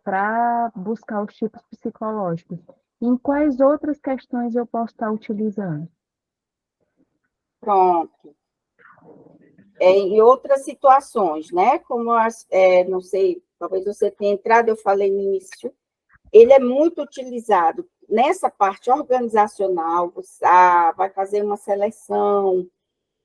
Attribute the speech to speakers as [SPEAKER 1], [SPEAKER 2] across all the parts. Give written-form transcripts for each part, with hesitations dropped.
[SPEAKER 1] para buscar os tipos psicológicos. Em quais outras questões eu posso estar utilizando?
[SPEAKER 2] Pronto. Em outras situações, né? Como, não sei, talvez você tenha entrado, eu falei no início, ele é muito utilizado nessa parte organizacional, você vai fazer uma seleção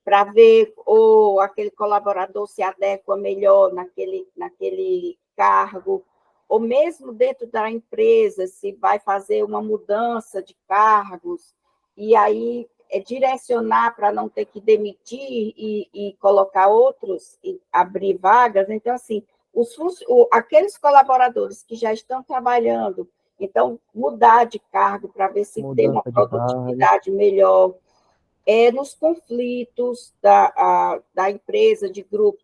[SPEAKER 2] para ver ou aquele colaborador se adequa melhor naquele cargo, ou mesmo dentro da empresa, se vai fazer uma mudança de cargos, e aí direcionar para não ter que demitir e colocar outros, e abrir vagas. Então, assim, aqueles colaboradores que já estão trabalhando, então, mudar de cargo para ver se tem uma
[SPEAKER 3] Mudança de cargo.
[SPEAKER 2] produtividade melhor, nos conflitos da empresa, de grupo,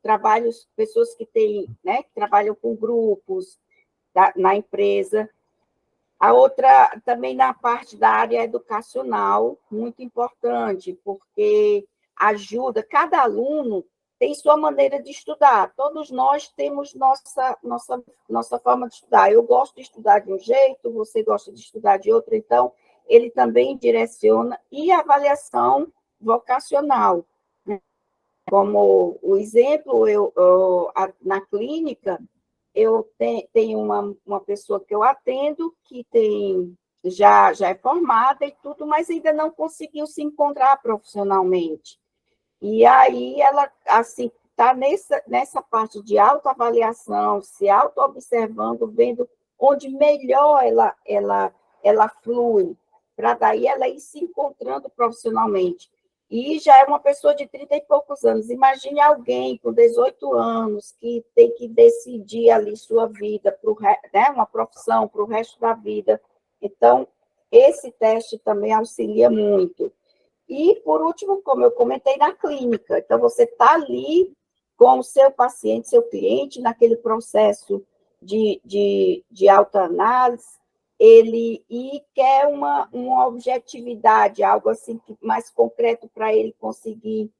[SPEAKER 2] pessoas que têm, né, que trabalham com grupos na empresa. A outra, também na parte da área educacional, muito importante, porque ajuda, cada aluno tem sua maneira de estudar, todos nós temos nossa forma de estudar. Eu gosto de estudar de um jeito, você gosta de estudar de outro, então, ele também direciona, e a avaliação vocacional. Como o exemplo, na clínica, eu tenho uma pessoa que eu atendo que já é formada e tudo, mas ainda não conseguiu se encontrar profissionalmente. E aí ela, assim, está nessa parte de autoavaliação, se auto-observando, vendo onde melhor ela flui, para daí ela ir se encontrando profissionalmente. E já é uma pessoa de 30 e poucos anos. Imagine alguém com 18 anos que tem que decidir ali sua vida, né, uma profissão para o resto da vida. Então, esse teste também auxilia muito. E, por último, como eu comentei, na clínica. Então, você está ali com o seu paciente, seu cliente, naquele processo de autoanálise, e quer uma objetividade, algo assim mais concreto para ele conseguir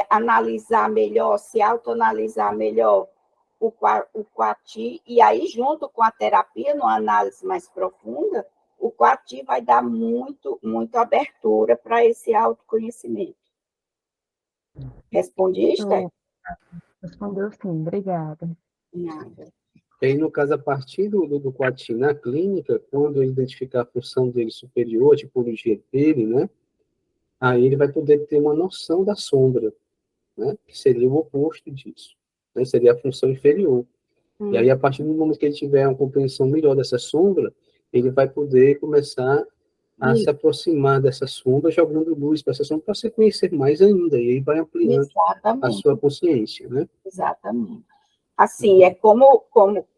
[SPEAKER 2] analisar melhor, se autoanalisar melhor o Coati, e aí, junto com a terapia, numa análise mais profunda, o Coati vai dar muita abertura para esse autoconhecimento. Respondi, Esther?
[SPEAKER 1] Respondeu sim, obrigada.
[SPEAKER 2] Nada.
[SPEAKER 4] E aí, no caso, a partir do Coati na clínica, quando eu identificar a função dele superior, a tipologia dele, né? Aí ele vai poder ter uma noção da sombra, né? Que seria o oposto disso, né? Seria a função inferior. E aí, a partir do momento que ele tiver uma compreensão melhor dessa sombra, ele vai poder começar a se aproximar dessa sombra, jogando luz para essa sombra, para se conhecer mais ainda, e aí vai ampliando a sua consciência, né?
[SPEAKER 2] Exatamente. Assim, é como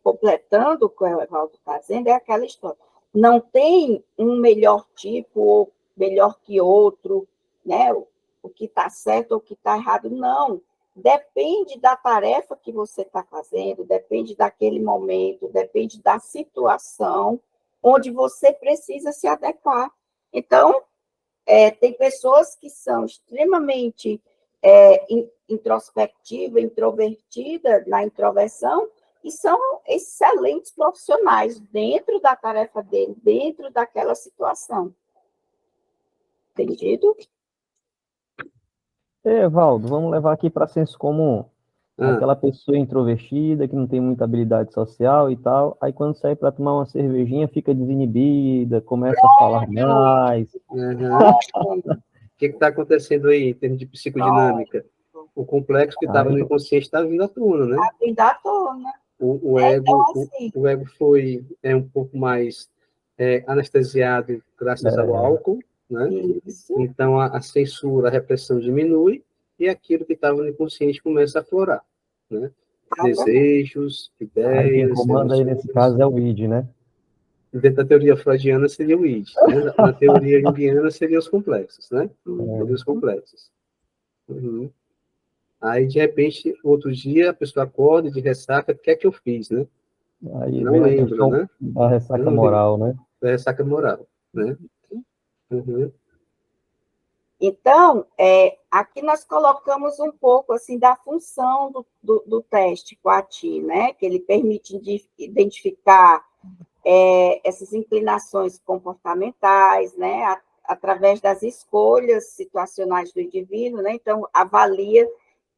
[SPEAKER 2] completando o que o Evaldo está dizendo, é aquela história. Não tem um melhor tipo ou melhor que outro, né? O que está certo ou o que está errado, não. Depende da tarefa que você está fazendo, depende daquele momento, depende da situação onde você precisa se adequar. Então, tem pessoas que são extremamente introspectiva, introvertida, na introversão, e são excelentes profissionais dentro da tarefa dele, dentro daquela situação. Entendido?
[SPEAKER 3] Evaldo, vamos levar aqui para senso comum. Aquela pessoa introvertida, que não tem muita habilidade social e tal, aí quando sai para tomar uma cervejinha, fica desinibida, começa a falar mais.
[SPEAKER 4] O que está acontecendo aí em termos de psicodinâmica? O complexo que estava no inconsciente está vindo à tona, né?
[SPEAKER 2] Está vindo à tona.
[SPEAKER 4] O ego foi um pouco mais anestesiado graças ao álcool, né?
[SPEAKER 2] Isso.
[SPEAKER 4] Então a censura, a repressão diminui e aquilo que estava no inconsciente começa a aflorar, né? Desejos, ideias.
[SPEAKER 3] Aí quem comanda aí nesse caso é o id, né?
[SPEAKER 4] Dentro da teoria freudiana seria o id, né? Na teoria junguiana seria os complexos, né? Seria os complexos. Uhum. Aí, de repente, outro dia, a pessoa acorda de ressaca, o que é que eu fiz, né?
[SPEAKER 3] Aí
[SPEAKER 4] Não
[SPEAKER 3] vem a
[SPEAKER 4] lembra,
[SPEAKER 3] questão
[SPEAKER 4] né?
[SPEAKER 3] da ressaca moral, né?
[SPEAKER 4] Da ressaca moral, né? Uhum.
[SPEAKER 2] Então, aqui nós colocamos um pouco assim da função do teste Coati, né? Que ele permite identificar essas inclinações comportamentais, né? Através das escolhas situacionais do indivíduo, né? Então, avalia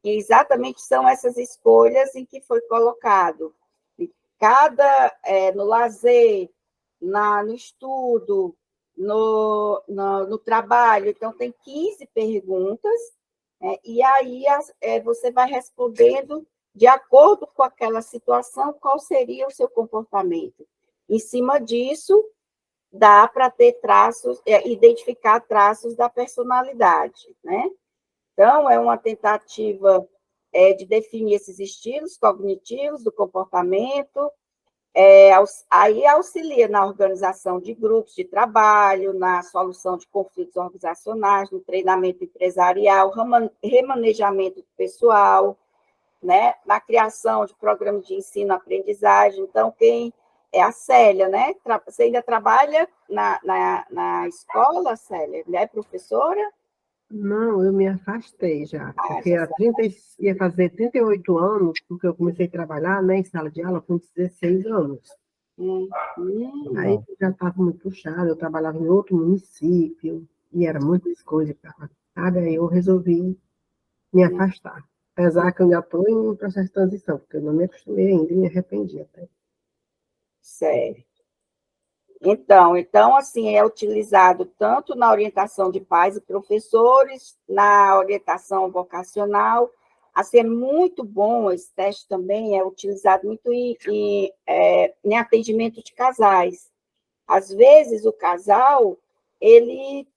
[SPEAKER 2] que exatamente são essas escolhas em que foi colocado. No lazer, no estudo, no trabalho. Então, tem 15 perguntas, e aí você vai respondendo de acordo com aquela situação, qual seria o seu comportamento. Em cima disso, dá para ter traços, identificar traços da personalidade, né? Então, é uma tentativa de definir esses estilos cognitivos do comportamento, aí auxilia na organização de grupos de trabalho, na solução de conflitos organizacionais, no treinamento empresarial, remanejamento pessoal, né, na criação de programas de ensino-aprendizagem. Então, quem é a Célia, né? Você ainda trabalha na escola, Célia? É professora?
[SPEAKER 5] Não, eu me afastei já, porque
[SPEAKER 2] Já
[SPEAKER 5] ia fazer 38 anos, porque eu comecei a trabalhar, né, em sala de aula com 16 anos. Aí já estava muito puxado, eu trabalhava em outro município, e era muitas coisas, sabe? Aí eu resolvi me afastar. Apesar que eu ainda estou em processo de transição, porque eu não me acostumei ainda e me arrependi até.
[SPEAKER 2] Sério. Então, assim, é utilizado tanto na orientação de pais e professores, na orientação vocacional. Assim, é muito bom esse teste também, é utilizado muito em atendimento de casais. Às vezes, o casal, ele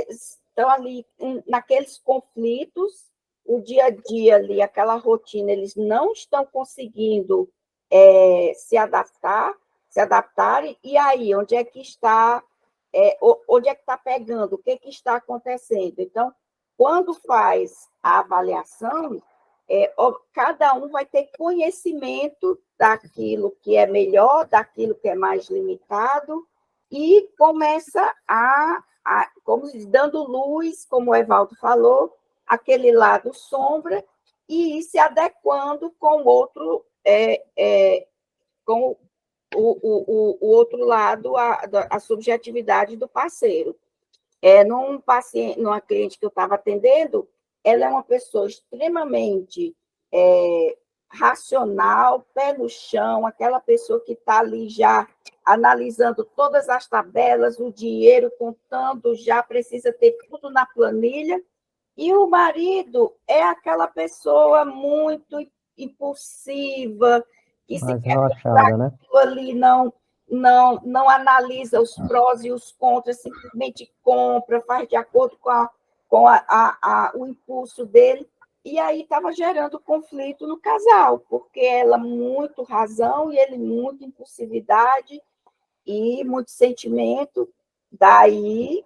[SPEAKER 2] estão ali naqueles conflitos, o dia a dia ali, aquela rotina, eles não estão conseguindo se adaptarem, e aí, onde é que está pegando, o que está acontecendo? Então, quando faz a avaliação, cada um vai ter conhecimento daquilo que é melhor, daquilo que é mais limitado, e começa como dando luz, como o Evaldo falou, aquele lado sombra, e ir se adequando com o outro, com o outro lado, a subjetividade do parceiro. Numa cliente que eu estava atendendo, ela é uma pessoa extremamente racional, pé no chão, aquela pessoa que está ali já analisando todas as tabelas, o dinheiro, contando, já precisa ter tudo na planilha, e o marido é aquela pessoa muito impulsiva, que se
[SPEAKER 3] Mais
[SPEAKER 2] quer
[SPEAKER 3] relaxada, né?
[SPEAKER 2] ali não analisa os prós e os contras, simplesmente compra, faz de acordo com o impulso dele, e aí estava gerando conflito no casal, porque ela muito razão e ele muito impulsividade e muito sentimento, daí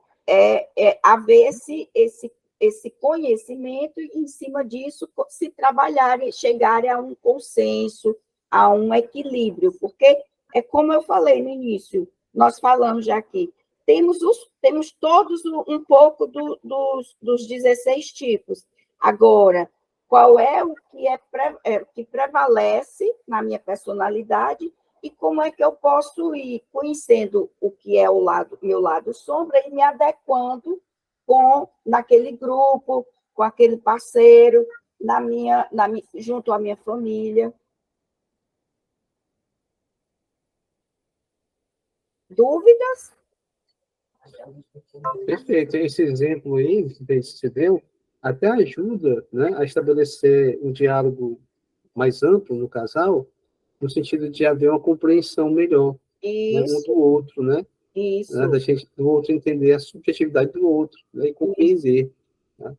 [SPEAKER 2] haver esse conhecimento e, em cima disso, se trabalhar e chegar a um consenso, a um equilíbrio, porque como eu falei no início, nós falamos já aqui, temos todos um pouco dos 16 tipos. Agora, qual é o que prevalece na minha personalidade e como é que eu posso ir conhecendo o que é meu lado sombra e me adequando naquele grupo, com aquele parceiro, junto à minha família. Dúvidas?
[SPEAKER 4] Perfeito. Esse exemplo aí que você deu até ajuda, né, a estabelecer um diálogo mais amplo no casal, no sentido de haver uma compreensão melhor, né, um do outro, né?
[SPEAKER 2] Isso.
[SPEAKER 4] Né, da gente, do outro entender a subjetividade do outro, né, e compreender, né,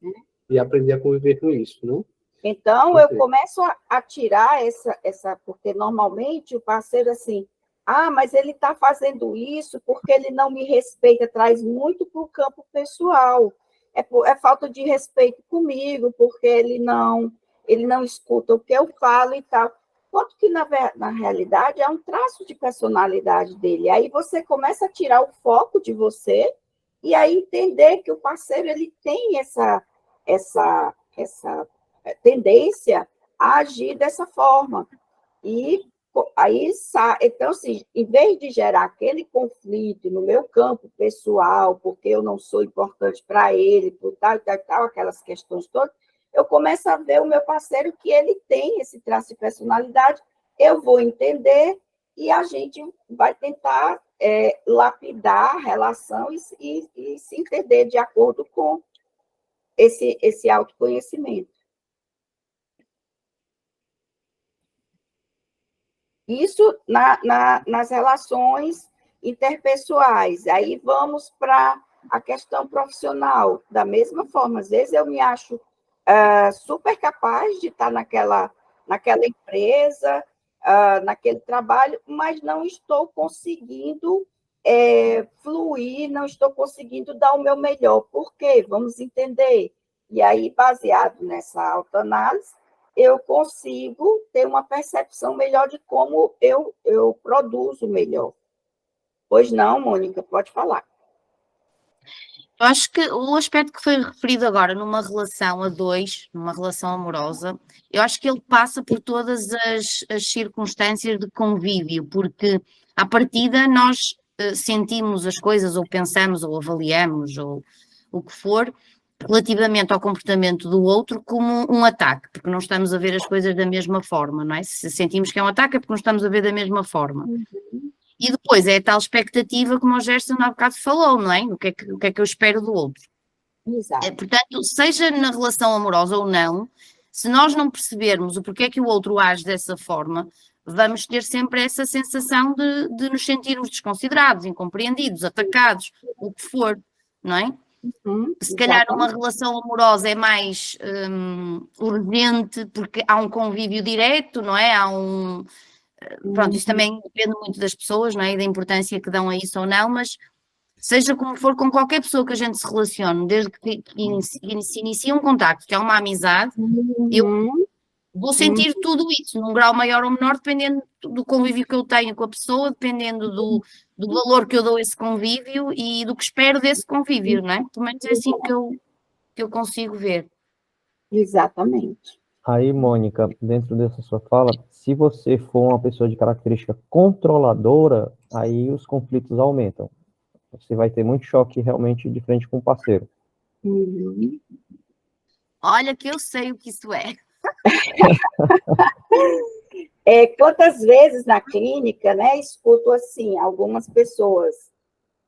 [SPEAKER 4] e aprender a conviver com isso, né?
[SPEAKER 2] Então, eu começo a tirar porque normalmente o parceiro assim, mas ele está fazendo isso porque ele não me respeita, traz muito para o campo pessoal. É falta de respeito comigo, porque ele não escuta o que eu falo e tal. Quanto que, na realidade, é um traço de personalidade dele. Aí você começa a tirar o foco de você e aí entender que o parceiro ele tem essa tendência a agir dessa forma. E aí, então, assim, em vez de gerar aquele conflito no meu campo pessoal, porque eu não sou importante para ele, por tal e tal e tal, aquelas questões todas, eu começo a ver o meu parceiro que ele tem esse traço de personalidade, eu vou entender e a gente vai tentar lapidar a relação e se entender de acordo com esse autoconhecimento. Isso nas relações interpessoais. Aí vamos para a questão profissional. Da mesma forma, às vezes eu me acho super capaz de estar naquela empresa, naquele trabalho, mas não estou conseguindo fluir, não estou conseguindo dar o meu melhor. Por quê? Vamos entender. E aí, baseado nessa autoanálise, eu consigo ter uma percepção melhor de como eu produzo melhor. Pois não, Mônica, pode falar.
[SPEAKER 6] Eu acho que o aspecto que foi referido agora numa relação a dois, numa relação amorosa, eu acho que ele passa por todas as circunstâncias de convívio, porque à partida nós sentimos as coisas, ou pensamos, ou avaliamos, ou o que for, relativamente ao comportamento do outro como um ataque, porque não estamos a ver as coisas da mesma forma, não é? Se sentimos que é um ataque é porque não estamos a ver da mesma forma. E depois é a tal expectativa como o Gerson há bocado falou, não é? O que é que eu espero do outro?
[SPEAKER 2] Exato.
[SPEAKER 6] Portanto, seja na relação amorosa ou não, se nós não percebermos o porquê que o outro age dessa forma, vamos ter sempre essa sensação de nos sentirmos desconsiderados, incompreendidos, atacados, o que for, não é? Se calhar uma relação amorosa é mais urgente porque há um convívio direto, não é? Pronto, isso também depende muito das pessoas, não é? E da importância que dão a isso ou não, mas seja como for, com qualquer pessoa que a gente se relacione, desde que se inicie um contacto, que é uma amizade, eu vou sentir tudo isso, num grau maior ou menor, dependendo do convívio que eu tenho com a pessoa, dependendo do valor que eu dou a esse convívio e do que espero desse convívio, não é? Pelo menos é assim que eu consigo ver.
[SPEAKER 2] Exatamente.
[SPEAKER 3] Aí, Mônica, dentro dessa sua fala, se você for uma pessoa de característica controladora, aí os conflitos aumentam. Você vai ter muito choque realmente de frente com o parceiro.
[SPEAKER 6] Olha que eu sei o que isso é.
[SPEAKER 2] Quantas vezes na clínica, né, escuto assim, algumas pessoas,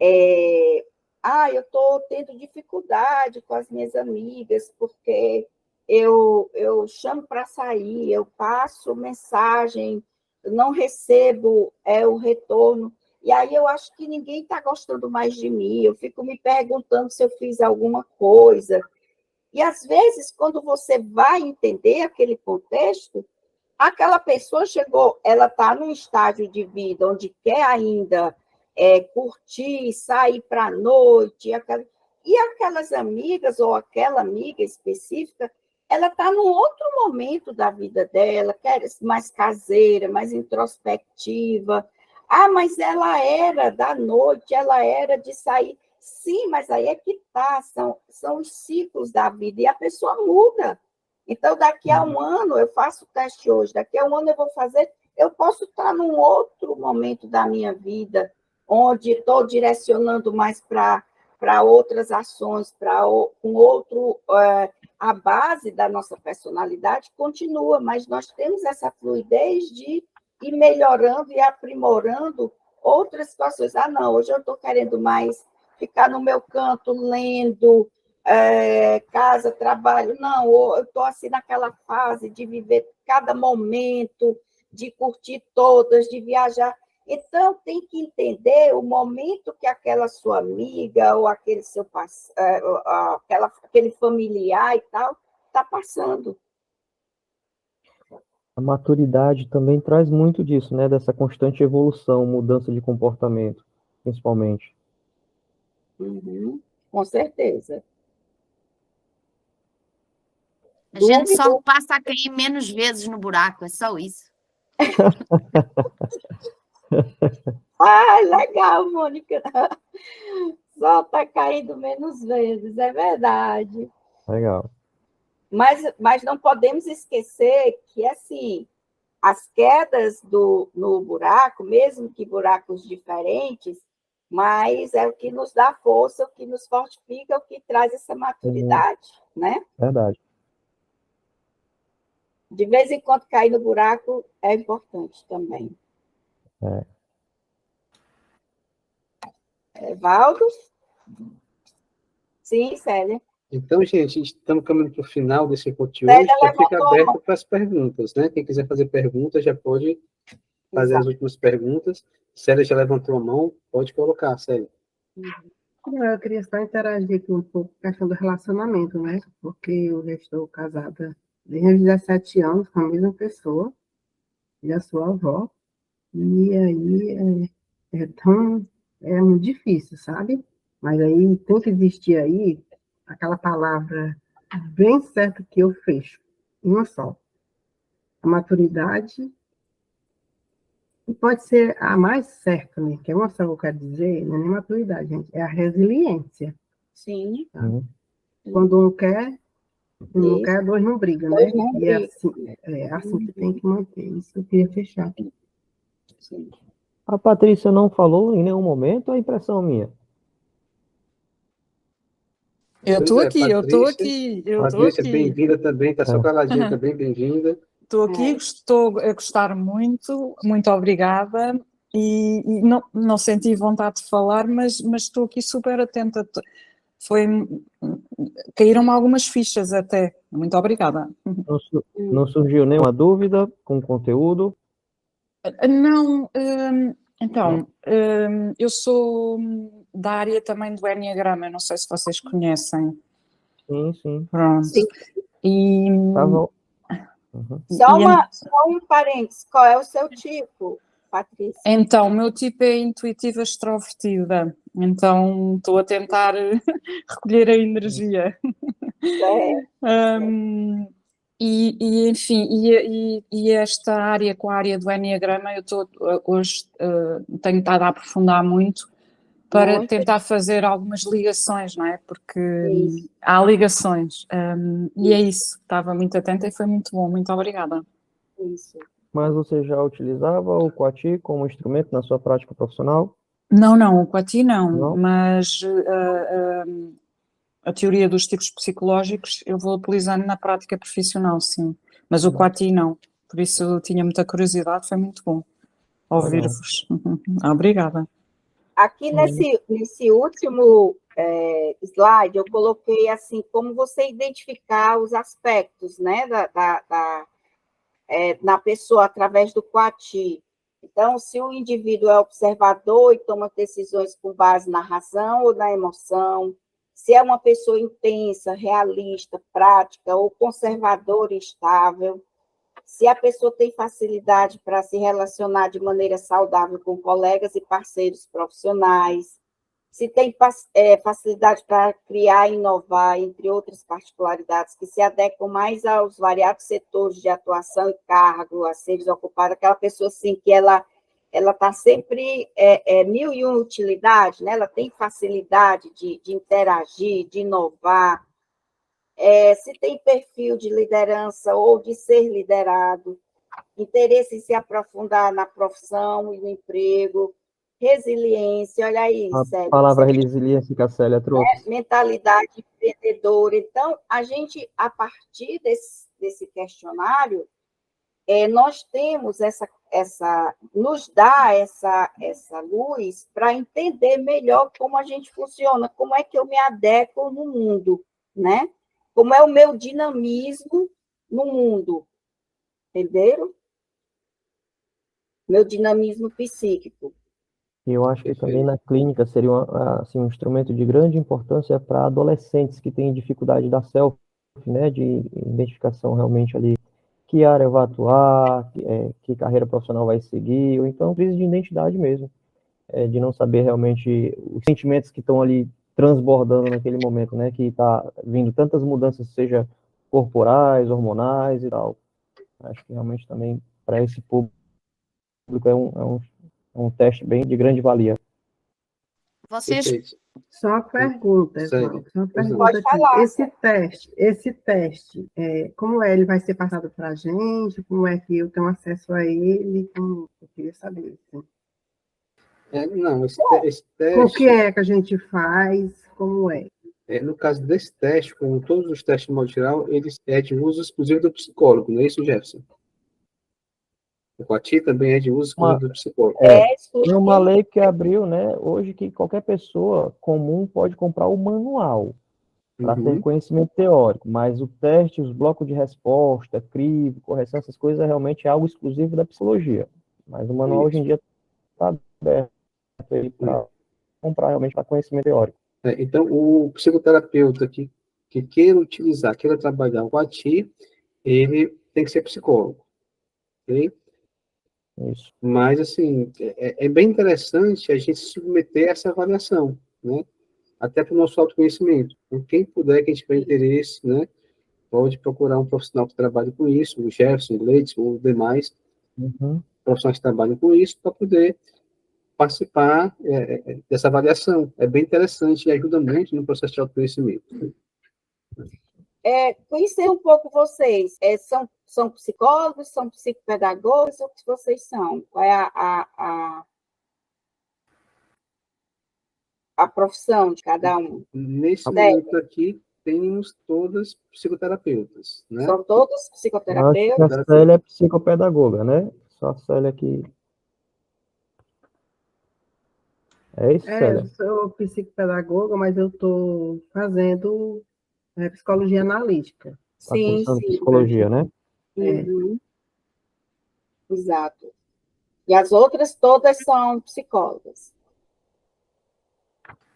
[SPEAKER 2] eu estou tendo dificuldade com as minhas amigas, porque eu chamo para sair, eu passo mensagem, eu não recebo o retorno, e aí eu acho que ninguém está gostando mais de mim, eu fico me perguntando se eu fiz alguma coisa. E, às vezes, quando você vai entender aquele contexto, aquela pessoa ela está num estágio de vida onde quer ainda curtir, sair para a noite, e aquelas amigas, ou aquela amiga específica, ela está num outro momento da vida dela, quer mais caseira, mais introspectiva. Mas ela era da noite, ela era de sair. Sim, mas aí é que tá, são os ciclos da vida, e a pessoa muda. Então, daqui a um ano, eu faço o teste hoje, daqui a um ano eu vou fazer, eu posso estar num outro momento da minha vida, onde estou direcionando mais para outras ações, com outro... a base da nossa personalidade continua, mas nós temos essa fluidez de ir melhorando e aprimorando outras situações. Não, hoje eu estou querendo mais ficar no meu canto lendo, casa, trabalho. Não, eu estou assim naquela fase de viver cada momento, de curtir todas, de viajar. Então, tem que entender o momento que aquela sua amiga ou aquele seu aquele familiar e tal está passando.
[SPEAKER 3] A maturidade também traz muito disso, né? Dessa constante evolução, mudança de comportamento, principalmente.
[SPEAKER 2] Com certeza.
[SPEAKER 6] A gente só passa a cair menos vezes no buraco, é só isso.
[SPEAKER 2] Legal, Mônica. sol está caindo menos vezes, é verdade.
[SPEAKER 3] Legal.
[SPEAKER 2] Mas não podemos esquecer que, assim, as quedas no buraco, mesmo que buracos diferentes, mas é o que nos dá força, o que nos fortifica, o que traz essa maturidade, né?
[SPEAKER 3] Verdade.
[SPEAKER 2] De vez em quando cair no buraco é importante também. Valdo? Sim, Célia.
[SPEAKER 4] Então, gente, estamos caminhando para o final desse encontro de
[SPEAKER 2] Célia
[SPEAKER 4] hoje, já fica
[SPEAKER 2] levantou a
[SPEAKER 4] aberto
[SPEAKER 2] mão.
[SPEAKER 4] para as perguntas, né? Quem quiser fazer perguntas já pode fazer as últimas perguntas. Célia já levantou a mão, pode colocar, Célia.
[SPEAKER 5] Eu queria só interagir aqui um pouco com a questão do relacionamento, né? Porque eu já estou casada desde os 17 anos com a mesma pessoa, e a sua avó, e aí é muito difícil, sabe? Mas aí tem que existir aí aquela palavra bem certa que eu fecho, uma só. A maturidade, e pode ser a mais certa, né? Que é uma só que eu quero dizer, não é nem maturidade, gente, é a resiliência.
[SPEAKER 2] Sim.
[SPEAKER 5] Quando um quer, não quer, dois não brigam, né?
[SPEAKER 2] Dois não
[SPEAKER 5] E é assim que tem que manter. Isso eu queria fechar aqui.
[SPEAKER 2] Sim.
[SPEAKER 3] A Patrícia não falou em nenhum momento, é impressão minha.
[SPEAKER 7] Eu
[SPEAKER 4] Pois
[SPEAKER 7] tô
[SPEAKER 4] é,
[SPEAKER 7] aqui, eu tô
[SPEAKER 4] Patrícia.
[SPEAKER 7] aqui, eu tô
[SPEAKER 4] Patrícia,
[SPEAKER 7] aqui.
[SPEAKER 4] bem-vinda também, está só caladinha também, bem-vinda.
[SPEAKER 7] Estou aqui, estou a gostar muito, muito obrigada. E não senti vontade de falar, mas estou aqui super atenta. Caíram-me algumas fichas até. Muito obrigada.
[SPEAKER 3] Não surgiu nenhuma dúvida com o conteúdo?
[SPEAKER 7] Não, então, eu sou da área também do Enneagrama, não sei se vocês conhecem.
[SPEAKER 3] Sim.
[SPEAKER 7] Pronto.
[SPEAKER 2] Sim.
[SPEAKER 7] E,
[SPEAKER 3] Tava...
[SPEAKER 2] Só um parênteses, qual é o seu tipo, Patrícia?
[SPEAKER 7] Então, o meu tipo é intuitiva extrovertida, então estou a tentar recolher a energia. Enfim, esta área, com a área do Enneagrama, eu estou hoje tenho estado a aprofundar muito para tentar fazer algumas ligações, não é? Porque há ligações. E é isso, estava muito atenta e foi muito bom, muito obrigada.
[SPEAKER 2] Isso.
[SPEAKER 3] Mas você já utilizava o Coati como instrumento na sua prática profissional?
[SPEAKER 7] Não, o Coati não,
[SPEAKER 3] Não?
[SPEAKER 7] mas a teoria dos tipos psicológicos eu vou utilizando na prática profissional, sim. Mas o Coati não, por isso eu tinha muita curiosidade, foi muito bom ouvir-vos. Obrigada.
[SPEAKER 2] Aqui nesse último slide, eu coloquei assim, como você identificar os aspectos, né, na pessoa através do Coati. Então, se o indivíduo é observador e toma decisões com base na razão ou na emoção, se é uma pessoa intensa, realista, prática ou conservadora e estável, se a pessoa tem facilidade para se relacionar de maneira saudável com colegas e parceiros profissionais, se tem facilidade para criar e inovar, entre outras particularidades, que se adequam mais aos variados setores de atuação e cargo a seres ocupados, aquela pessoa assim, que ela está sempre mil e uma utilidade, né? Ela tem facilidade de interagir, de inovar, se tem perfil de liderança ou de ser liderado, interesse em se aprofundar na profissão e no emprego, resiliência, olha aí,
[SPEAKER 3] A
[SPEAKER 2] Célia,
[SPEAKER 3] palavra resiliência que a Célia trouxe.
[SPEAKER 2] mentalidade empreendedora. Então, a gente, a partir desse questionário, nós temos nos dá essa luz para entender melhor como a gente funciona, como é que eu me adequo no mundo, né? Como é o meu dinamismo no mundo, entenderam? Meu dinamismo psíquico.
[SPEAKER 3] E eu acho que também na clínica seria assim, um instrumento de grande importância para adolescentes que têm dificuldade da self, né, de identificação realmente ali, que área vai atuar, que carreira profissional vai seguir, ou então crise de identidade mesmo, de não saber realmente os sentimentos que estão ali transbordando naquele momento, né, que está vindo tantas mudanças, seja corporais, hormonais e tal. Acho que realmente também para esse público é um teste bem de grande valia.
[SPEAKER 6] Vocês
[SPEAKER 5] Só uma pergunta,
[SPEAKER 4] Segue.
[SPEAKER 5] Evaldo. Só uma
[SPEAKER 4] Pois não.
[SPEAKER 5] pergunta
[SPEAKER 2] Pode falar,
[SPEAKER 5] aqui. Esse teste, como é? Ele vai ser passado para a gente? Como é que eu tenho acesso a ele? Eu queria saber. Assim.
[SPEAKER 4] Não, esse
[SPEAKER 5] Com o que
[SPEAKER 4] teste,
[SPEAKER 5] é que a gente faz? Como é?
[SPEAKER 4] no caso desse teste, como todos os testes de modo geral, eles é de uso exclusivo do psicólogo, não é isso, Jefferson? O Coati também é de uso exclusivo do psicólogo.
[SPEAKER 2] É
[SPEAKER 3] Tem uma lei que abriu, né, hoje, que qualquer pessoa comum pode comprar o manual para ter
[SPEAKER 4] Uhum.
[SPEAKER 3] conhecimento teórico, mas o teste, os blocos de resposta, crivo, correção, essas coisas realmente é algo exclusivo da psicologia. Mas o manual hoje em dia está aberto para comprar realmente para conhecimento teórico.
[SPEAKER 4] Então, o psicoterapeuta que queira utilizar, queira trabalhar o Coati, ele tem que ser psicólogo, ok?
[SPEAKER 3] Isso.
[SPEAKER 4] Mas, assim, é bem interessante a gente se submeter a essa avaliação, né? Até para o nosso autoconhecimento. Então, quem puder, quem tiver interesse, né, pode procurar um profissional que trabalhe com isso, o Jefferson, o Gleidson, ou demais profissionais que trabalham com isso, para poder participar dessa avaliação. É bem interessante e ajuda muito no processo de autoconhecimento.
[SPEAKER 2] Conhecer um pouco vocês. São psicólogos, são psicopedagogos, o que vocês são? Qual é a profissão de cada um?
[SPEAKER 4] Nesse momento aqui, temos todas psicoterapeutas, né?
[SPEAKER 2] São todos
[SPEAKER 3] Acho que
[SPEAKER 2] psicoterapeutas?
[SPEAKER 3] a Célia é psicopedagoga, né? Só a Célia aqui. É isso, Célia?
[SPEAKER 5] Eu sou psicopedagoga, mas eu estou fazendo psicologia analítica.
[SPEAKER 3] Tá
[SPEAKER 2] Sim,
[SPEAKER 3] cursando
[SPEAKER 2] sim.
[SPEAKER 3] psicologia, né?
[SPEAKER 2] Uhum. Exato. E as outras todas são psicólogas?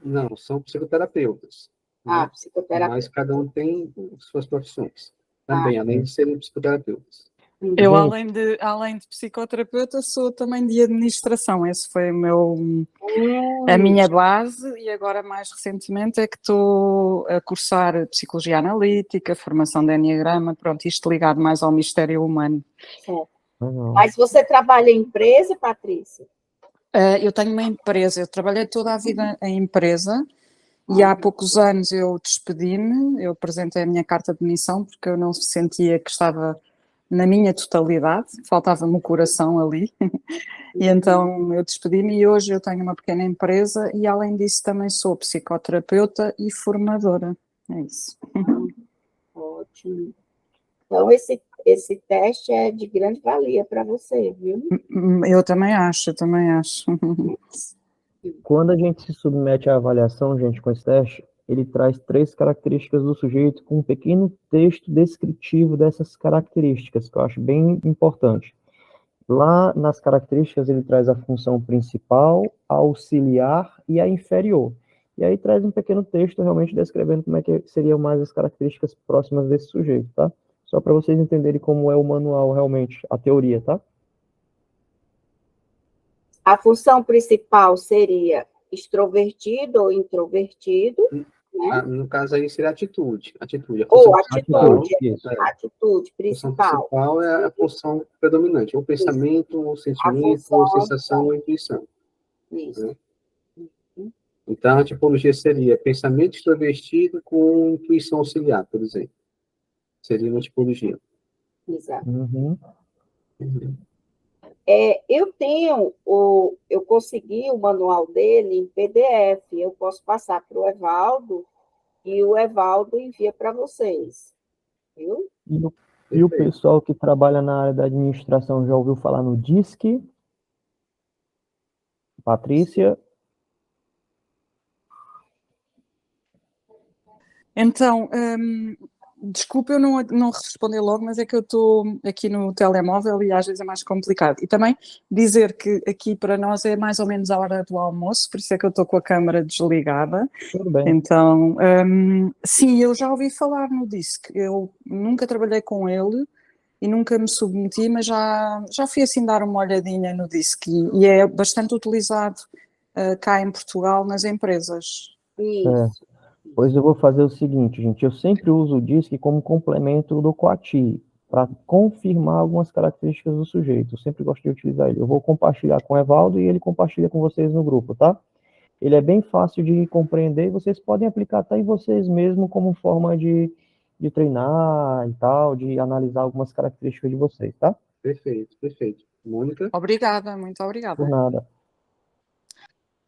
[SPEAKER 4] Não, são psicoterapeutas. Né?
[SPEAKER 2] Psicoterapeuta.
[SPEAKER 4] Mas cada um tem suas profissões. Também, além de serem psicoterapeutas.
[SPEAKER 7] Eu,
[SPEAKER 3] Gente,
[SPEAKER 7] além de psicoterapeuta, sou também de administração. Esse foi a minha base, e agora, mais recentemente, é que estou a cursar psicologia analítica, formação de enneagrama, pronto, isto ligado mais ao mistério humano.
[SPEAKER 2] Certo. Mas você trabalha em empresa, Patrícia?
[SPEAKER 7] Eu tenho uma empresa, eu trabalhei toda a vida em empresa, e há poucos anos eu despedi-me, eu apresentei a minha carta de demissão, porque eu não sentia que estava na minha totalidade, faltava-me o coração ali, e então eu despedi-me, e hoje eu tenho uma pequena empresa, e além disso também sou psicoterapeuta e formadora, é isso.
[SPEAKER 2] Ótimo. Então, esse teste é de grande valia para você, viu?
[SPEAKER 7] Eu também acho,
[SPEAKER 3] Quando a gente se submete à avaliação, gente, com esse teste, ele traz 3 características do sujeito com um pequeno texto descritivo dessas características, que eu acho bem importante. Lá nas características ele traz a função principal, a auxiliar e a inferior. E aí traz um pequeno texto realmente descrevendo como é que seriam mais as características próximas desse sujeito, tá? Só para vocês entenderem como é o manual realmente, a teoria, tá?
[SPEAKER 2] A função principal seria extrovertido ou introvertido, né?
[SPEAKER 4] No caso aí seria atitude. Atitude
[SPEAKER 2] Principal.
[SPEAKER 4] A função principal é a função predominante, ou pensamento, ou sentimento, ou sensação, ou intuição.
[SPEAKER 2] Isso.
[SPEAKER 4] Né? Então, a tipologia seria pensamento extrovertido com intuição auxiliar, por exemplo. Seria uma tipologia.
[SPEAKER 2] Exato. Eu consegui o manual dele em PDF, eu posso passar para o Evaldo, e o Evaldo envia para vocês, viu?
[SPEAKER 3] E o pessoal que trabalha na área da administração já ouviu falar no DISC? Patrícia?
[SPEAKER 7] Então, desculpa eu não responder logo, mas é que eu estou aqui no telemóvel e às vezes é mais complicado. E também dizer que aqui para nós é mais ou menos a hora do almoço, por isso é que eu estou com a câmara desligada.
[SPEAKER 3] Tudo bem.
[SPEAKER 7] Então, sim, eu já ouvi falar no DISC, eu nunca trabalhei com ele e nunca me submeti, mas já fui assim dar uma olhadinha no DISC e é bastante utilizado cá em Portugal nas empresas.
[SPEAKER 2] Isso.
[SPEAKER 3] Pois eu vou fazer o seguinte, gente, eu sempre uso o DISC como complemento do Coati, para confirmar algumas características do sujeito. Eu sempre gosto de utilizar ele. Eu vou compartilhar com o Evaldo e ele compartilha com vocês no grupo, tá? ele é bem fácil de compreender e vocês podem aplicar até em vocês mesmos como forma de treinar e tal, de analisar algumas características de vocês, tá?
[SPEAKER 4] Perfeito, perfeito. Mônica?
[SPEAKER 7] Obrigada, muito obrigada.
[SPEAKER 3] Por nada.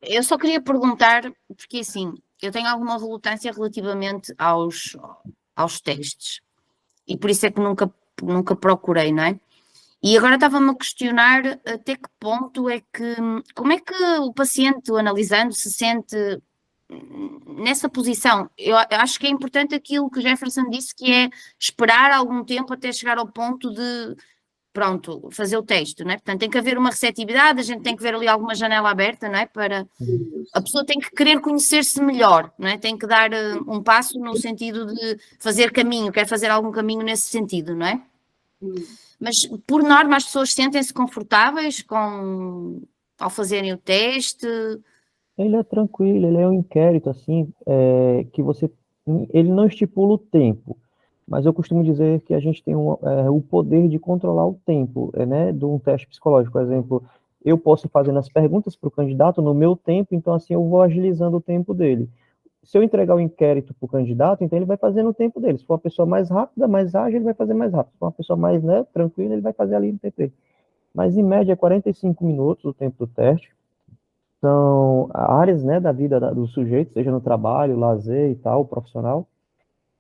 [SPEAKER 6] Eu só queria perguntar, porque assim, eu tenho alguma relutância relativamente aos testes, e por isso é que nunca procurei, não é? E agora estava-me a questionar até que ponto é que, como é que o paciente, o analisando, se sente nessa posição. Eu acho que é importante aquilo que o Jefferson disse, que é esperar algum tempo até chegar ao ponto de, pronto, fazer o teste, não é? Portanto, tem que haver uma receptividade, a gente tem que ver ali alguma janela aberta, não é? Para a pessoa tem que querer conhecer-se melhor, não é? Tem que dar um passo no sentido de fazer caminho, quer fazer algum caminho nesse sentido, não é? Mas, por norma, as pessoas sentem-se confortáveis ao fazerem o teste.
[SPEAKER 3] Ele é tranquilo, ele é um inquérito, assim, que ele não estipula o tempo, mas eu costumo dizer que a gente tem o poder de controlar o tempo, né, de um teste psicológico. Por exemplo, eu posso ir fazendo as perguntas para o candidato no meu tempo, então assim eu vou agilizando o tempo dele. Se eu entregar o inquérito para o candidato, então ele vai fazer no tempo dele. Se for uma pessoa mais rápida, mais ágil, ele vai fazer mais rápido. Se for uma pessoa mais, né, tranquila, ele vai fazer ali no tempo dele. Mas, em média, 45 minutos o tempo do teste. São áreas, né, da vida do sujeito, seja no trabalho, lazer e tal, profissional.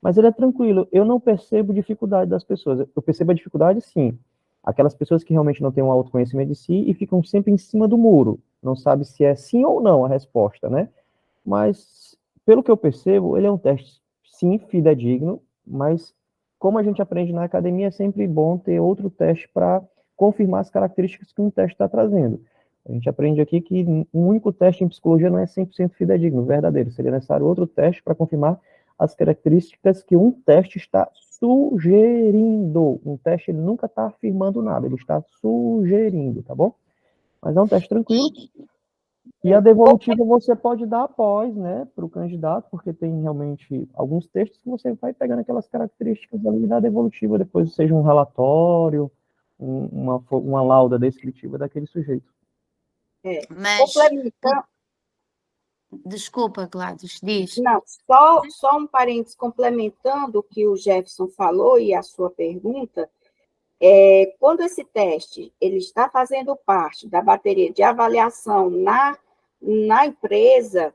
[SPEAKER 3] Mas ele é tranquilo. Eu não percebo dificuldade das pessoas. Eu percebo a dificuldade, sim. Aquelas pessoas que realmente não têm um autoconhecimento de si e ficam sempre em cima do muro. Não sabe se é sim ou não a resposta, né? Mas, pelo que eu percebo, ele é um teste, sim, fidedigno, mas como a gente aprende na academia, é sempre bom ter outro teste para confirmar as características que um teste está trazendo. A gente aprende aqui que um único teste em psicologia não é 100% fidedigno, verdadeiro. Seria necessário outro teste para confirmar as características que um teste está sugerindo. Um teste, ele nunca está afirmando nada, ele está sugerindo, tá bom? Mas é um teste tranquilo. E a devolutiva você pode dar após, né, para o candidato, porque tem realmente alguns textos que você vai pegando aquelas características ali da devolutiva, depois seja um relatório, uma lauda descritiva daquele sujeito.
[SPEAKER 6] Mas,
[SPEAKER 2] complementando,
[SPEAKER 6] desculpa, Gladys, diz.
[SPEAKER 2] não, só um parênteses complementando o que o Jefferson falou e a sua pergunta, quando esse teste ele está fazendo parte da bateria de avaliação na empresa,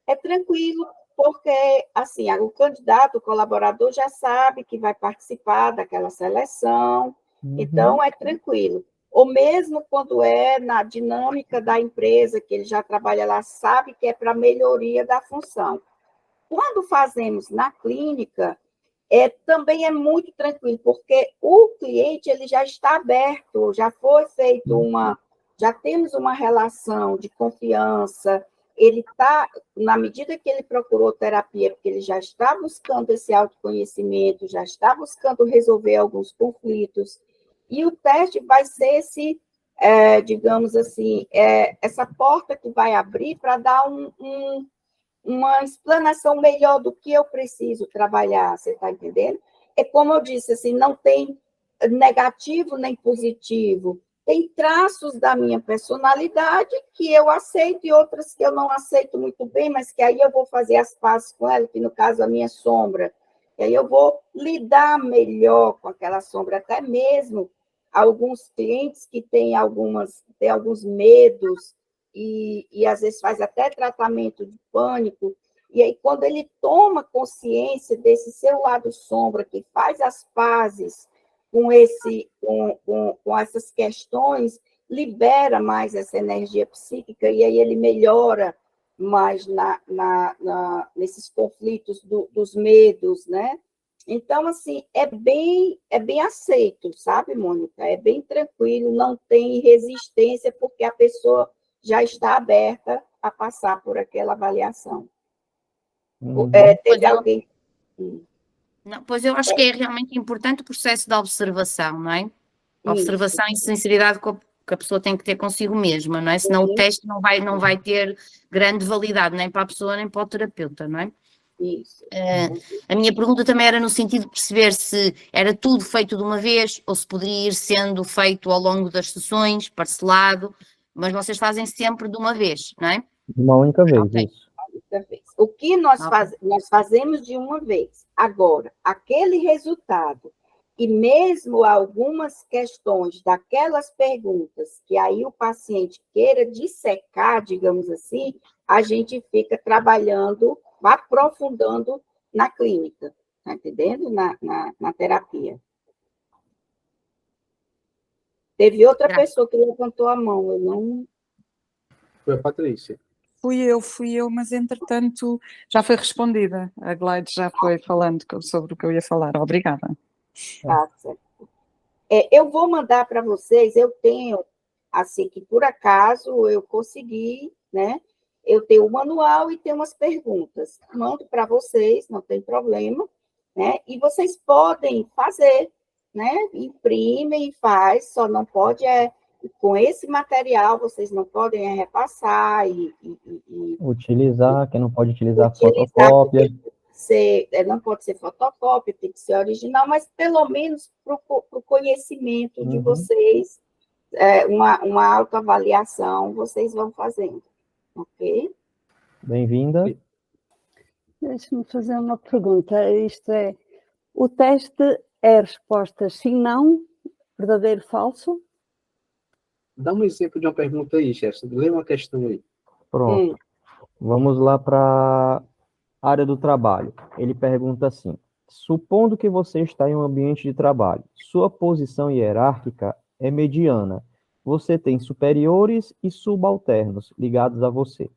[SPEAKER 2] é tranquilo, porque assim, o candidato, o colaborador já sabe que vai participar daquela seleção, então é tranquilo. Ou mesmo quando é na dinâmica da empresa, que ele já trabalha lá, sabe que é para melhoria da função. Quando fazemos na clínica, também é muito tranquilo, porque o cliente ele já está aberto, já foi feito já temos uma relação de confiança, ele está, na medida que ele procurou terapia, porque ele já está buscando esse autoconhecimento, já está buscando resolver alguns conflitos, e o teste vai ser digamos assim, essa porta que vai abrir para dar uma explanação melhor do que eu preciso trabalhar, você está entendendo? É como eu disse, assim, não tem negativo nem positivo, tem traços da minha personalidade que eu aceito e outras que eu não aceito muito bem, mas que aí eu vou fazer as pazes com ela, que no caso a minha sombra, e aí eu vou lidar melhor com aquela sombra, até mesmo alguns clientes que têm alguns medos, e às vezes faz até tratamento de pânico, e aí quando ele toma consciência desse seu lado sombra, que faz as pazes com essas questões, libera mais essa energia psíquica, e aí ele melhora mais nesses conflitos dos medos, né? Então, assim, é bem aceito, sabe, Mônica? É bem tranquilo, não tem resistência, porque a pessoa já está aberta a passar por aquela avaliação. Teve alguém...
[SPEAKER 6] Não, pois eu acho que é realmente importante o processo de observação, não é? Observação e sinceridade que a pessoa tem que ter consigo mesma, não é? Senão o teste não vai ter grande validade, nem para a pessoa, nem para o terapeuta, não é?
[SPEAKER 2] Isso.
[SPEAKER 6] A minha pergunta também era no sentido de perceber se era tudo feito de uma vez ou se poderia ir sendo feito ao longo das sessões, parcelado, mas vocês fazem sempre de uma vez, não é?
[SPEAKER 3] Uma única vez,
[SPEAKER 6] Ok.
[SPEAKER 3] isso.
[SPEAKER 2] Outra vez. O que nós,
[SPEAKER 6] Ok.
[SPEAKER 2] nós fazemos de uma vez. Agora, aquele resultado, e mesmo algumas questões daquelas perguntas que aí o paciente queira dissecar, digamos assim, a gente fica trabalhando, aprofundando na clínica, tá entendendo? Na terapia. Teve outra pessoa que levantou a mão, eu não...
[SPEAKER 4] Foi a Patrícia.
[SPEAKER 7] Fui eu, mas entretanto já foi respondida. A Gleide já foi falando sobre o que eu ia falar. Obrigada.
[SPEAKER 2] Tá certo. Eu vou mandar para vocês, eu tenho, assim, que por acaso eu consegui, né? Eu tenho o manual e tenho umas perguntas. Mando para vocês, não tem problema, né? E vocês podem fazer, né? Imprimem e faz, só não pode, com esse material, vocês não podem repassar
[SPEAKER 3] Utilizar, quem não pode utilizar
[SPEAKER 2] utilizar,
[SPEAKER 3] fotocópia.
[SPEAKER 2] não pode ser fotocópia, tem que ser original, mas pelo menos para o conhecimento de vocês, uma autoavaliação vocês vão fazendo, ok?
[SPEAKER 3] Bem-vinda.
[SPEAKER 8] Deixa-me fazer uma pergunta. Isto é, o teste é respostas sim, não, verdadeiro, falso?
[SPEAKER 4] Dá um exemplo de uma pergunta aí, Jefferson. Lê uma questão aí.
[SPEAKER 3] Pronto. Vamos lá para a área do trabalho. Ele pergunta assim: supondo que você está em um ambiente de trabalho, sua posição hierárquica é mediana. Você tem superiores e subalternos ligados a você.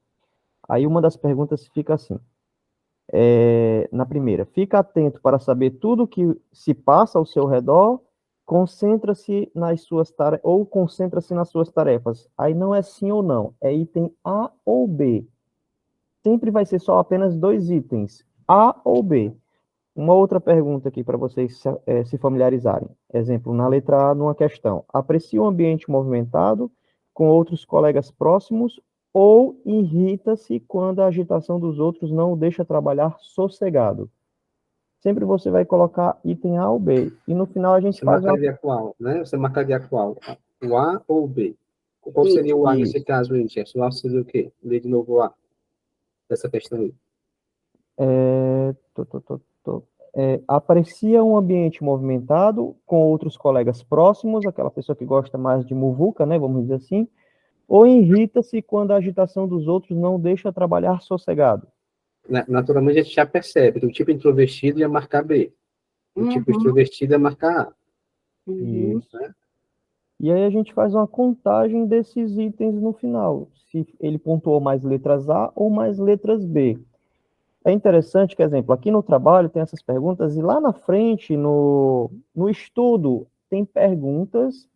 [SPEAKER 3] Aí uma das perguntas fica assim. Na primeira, fica atento para saber tudo o que se passa ao seu redor, concentra-se nas suas tarefas, ou concentra-se nas suas tarefas. Aí não é sim ou não, é item A ou B. Sempre vai ser só apenas 2 itens, A ou B. Uma outra pergunta aqui para vocês se familiarizarem. Exemplo, na letra A, numa questão. Aprecia o ambiente movimentado com outros colegas próximos ou irrita-se quando a agitação dos outros não o deixa trabalhar sossegado? Sempre você vai colocar item A ou B. E no final a gente
[SPEAKER 4] Você
[SPEAKER 3] faz
[SPEAKER 4] marcaria qual, né? Você marcaria qual? O A ou o B? Qual seria o A nesse caso aí, Jefferson? O A seria o quê? Lê de novo o A. Dessa questão aí.
[SPEAKER 3] Aprecia um ambiente movimentado com outros colegas próximos, aquela pessoa que gosta mais de muvuca, né? Vamos dizer assim. Ou irrita-se quando a agitação dos outros não deixa trabalhar sossegado?
[SPEAKER 4] Naturalmente, a gente já percebe que o tipo introvertido ia marcar B. O tipo extrovertido ia marcar A.
[SPEAKER 3] Isso. E aí a gente faz uma contagem desses itens no final, se ele pontuou mais letras A ou mais letras B. É interessante que, exemplo, aqui no trabalho tem essas perguntas, e lá na frente, no estudo, tem perguntas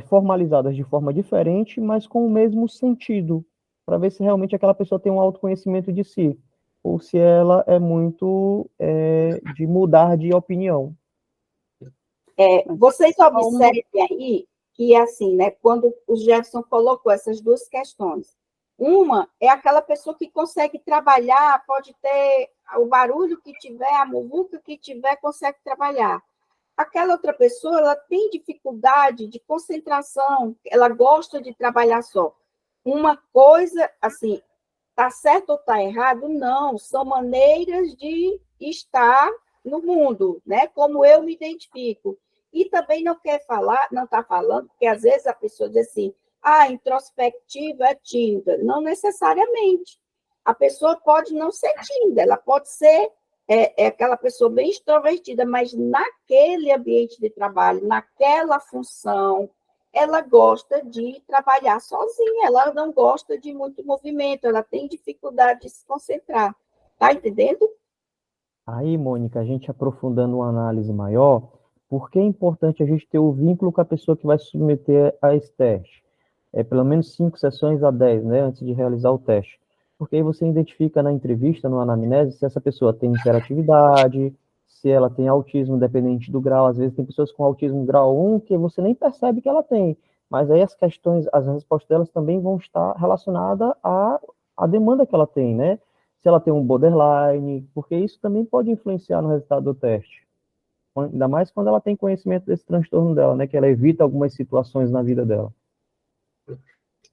[SPEAKER 3] formalizadas de forma diferente, mas com o mesmo sentido, para ver se realmente aquela pessoa tem um autoconhecimento de si, ou se ela é muito de mudar de opinião.
[SPEAKER 2] Vocês observem aí que, assim, né, quando o Jefferson colocou essas duas questões, uma é aquela pessoa que consegue trabalhar, pode ter o barulho que tiver, a muvuca que tiver, consegue trabalhar. Aquela outra pessoa, ela tem dificuldade de concentração, ela gosta de trabalhar só. Uma coisa, assim, está certo ou está errado? Não, são maneiras de estar no mundo, né? Como eu me identifico. E também não quer falar, não está falando, porque às vezes a pessoa diz assim, introspectiva é tímida. Não necessariamente. A pessoa pode não ser tímida, ela pode ser aquela pessoa bem extrovertida, mas naquele ambiente de trabalho, naquela função, ela gosta de trabalhar sozinha, ela não gosta de muito movimento, ela tem dificuldade de se concentrar. Tá entendendo?
[SPEAKER 3] Aí, Mônica, a gente aprofundando uma análise maior, por que é importante a gente ter o vínculo com a pessoa que vai se submeter a esse teste? Pelo menos 5 sessões a 10, né, antes de realizar o teste. Porque aí você identifica na entrevista, no anamnese, se essa pessoa tem hiperatividade, se ela tem autismo dependente do grau. Às vezes tem pessoas com autismo grau 1 que você nem percebe que ela tem. Mas aí as questões, as respostas delas também vão estar relacionadas à demanda que ela tem, né? Se ela tem um borderline, porque isso também pode influenciar no resultado do teste. Ainda mais quando ela tem conhecimento desse transtorno dela, né? Que ela evita algumas situações na vida dela.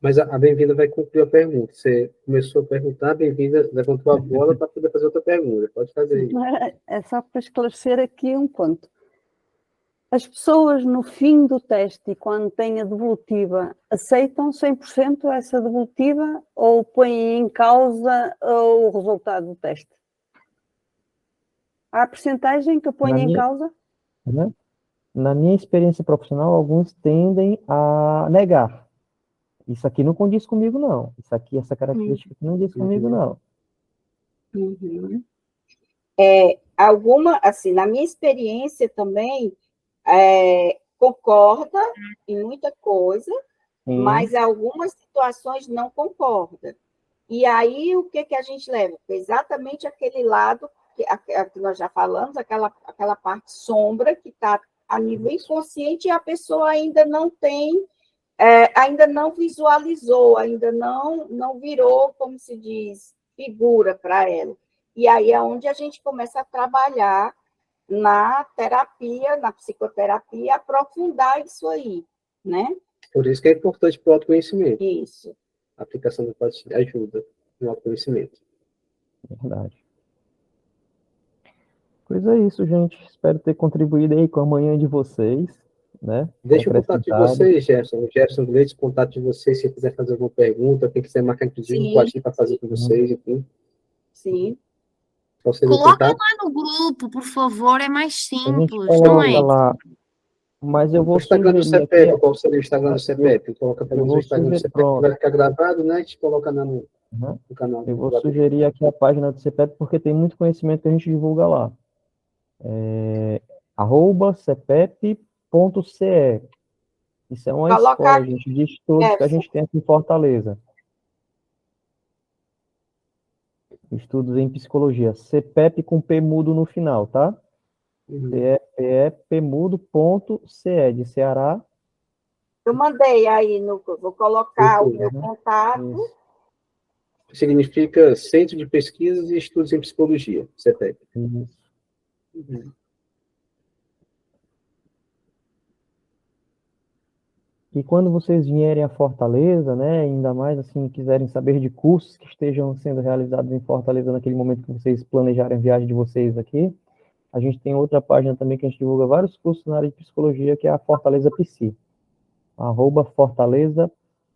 [SPEAKER 4] Mas a Bem-vinda vai concluir a pergunta. Você começou a perguntar, a Bem-vinda levantou a bola para poder fazer outra pergunta. Pode fazer isso.
[SPEAKER 8] É só para esclarecer aqui um ponto. As pessoas, no fim do teste, e quando têm a devolutiva, aceitam 100% essa devolutiva ou põem em causa o resultado do teste? Há a percentagem que põe em causa?
[SPEAKER 3] Né? Na minha experiência profissional, alguns tendem a negar. Isso aqui não condiz comigo, não. Isso aqui, essa característica aqui não diz comigo, não.
[SPEAKER 2] Uhum. Assim, na minha experiência também, concorda em muita coisa, mas algumas situações não concorda. E aí, o que a gente leva? Exatamente aquele lado que nós já falamos, aquela parte sombra que está a nível inconsciente e a pessoa ainda não tem, ainda não visualizou, ainda não virou, como se diz, figura para ela. E aí é onde a gente começa a trabalhar na terapia, na psicoterapia, aprofundar isso aí, né?
[SPEAKER 4] Por isso que é importante para o autoconhecimento.
[SPEAKER 2] Isso.
[SPEAKER 4] A aplicação do patinho ajuda no autoconhecimento.
[SPEAKER 3] Verdade. Pois é isso, gente. Espero ter contribuído aí com a manhã de vocês, né?
[SPEAKER 4] Deixa o contato de vocês, Gerson. O Gerson deixa o contato de vocês, se quiser fazer alguma pergunta, quem quiser marcar, inclusive, um patinho para fazer com vocês, enfim.
[SPEAKER 2] Sim.
[SPEAKER 6] Coloca lá no grupo, por favor, é mais simples,
[SPEAKER 3] não
[SPEAKER 6] é?
[SPEAKER 3] Lá, mas eu vou
[SPEAKER 4] o Instagram do CEPEP,
[SPEAKER 3] aqui,
[SPEAKER 4] qual seria o Instagram do CEPEP? Coloca pelo menos o Instagram do CEPEP, que vai ficar gravado, né? A gente coloca no canal.
[SPEAKER 3] Eu vou sugerir aqui a página do CEPEP, porque tem muito conhecimento que a gente divulga lá. @cepep.ce. Isso é uma escola, gente, de estudos que a gente tem aqui em Fortaleza. Estudos em psicologia. CEPEP com P mudo no final, tá? CEPEP-mudo.ce, de Ceará.
[SPEAKER 2] Eu mandei aí, vou colocar o meu contato.
[SPEAKER 4] Isso. Significa Centro de Pesquisas e Estudos em Psicologia, CEPEP.
[SPEAKER 3] E quando vocês vierem a Fortaleza, né, ainda mais assim, quiserem saber de cursos que estejam sendo realizados em Fortaleza naquele momento que vocês planejarem a viagem de vocês aqui, a gente tem outra página também que a gente divulga vários cursos na área de psicologia, que é a Fortaleza Psi. @Fortaleza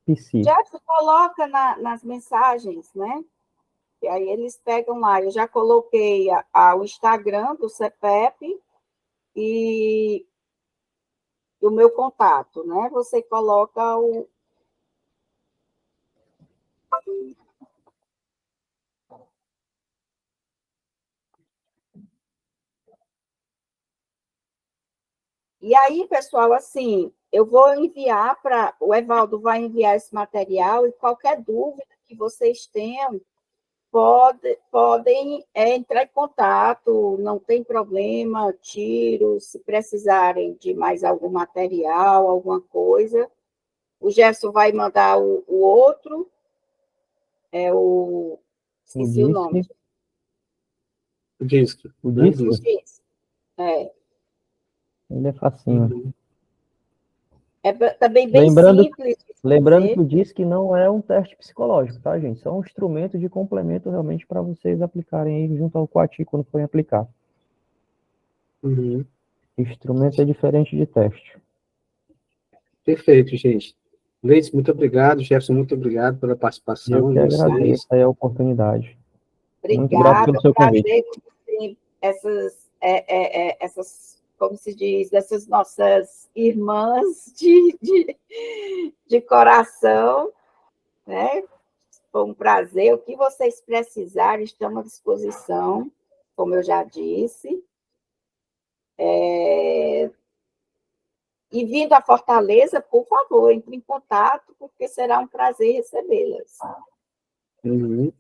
[SPEAKER 3] Psi.
[SPEAKER 2] Já se coloca nas mensagens, né? E aí eles pegam lá. Eu já coloquei o Instagram do CEPEP e o meu contato, né? Você coloca o... E aí, pessoal, assim, eu vou enviar para... O Evaldo vai enviar esse material e qualquer dúvida que vocês tenham, podem entrar em contato, não tem problema, tiro, se precisarem de mais algum material, alguma coisa. O Gerson vai mandar o outro, esqueci o nome.
[SPEAKER 4] O disco.
[SPEAKER 3] O disco? Ele é facinho.
[SPEAKER 2] É também bem simples.
[SPEAKER 3] Lembrando que o DISC não é um teste psicológico, tá, gente? Só um instrumento de complemento realmente para vocês aplicarem aí junto ao Quati quando forem aplicar. Instrumento é diferente de teste.
[SPEAKER 4] Perfeito, gente. Leite, muito obrigado. Jefferson, muito obrigado pela participação.
[SPEAKER 3] Eu que agradeço aí a oportunidade.
[SPEAKER 2] Obrigada,
[SPEAKER 3] muito grato pelo seu convite.
[SPEAKER 2] Essas, como se diz, essas nossas irmãs de coração, né? Foi um prazer. O que vocês precisarem, estamos à disposição, como eu já disse. E vindo a Fortaleza, por favor, entre em contato, porque será um prazer recebê-las.
[SPEAKER 3] Combinado.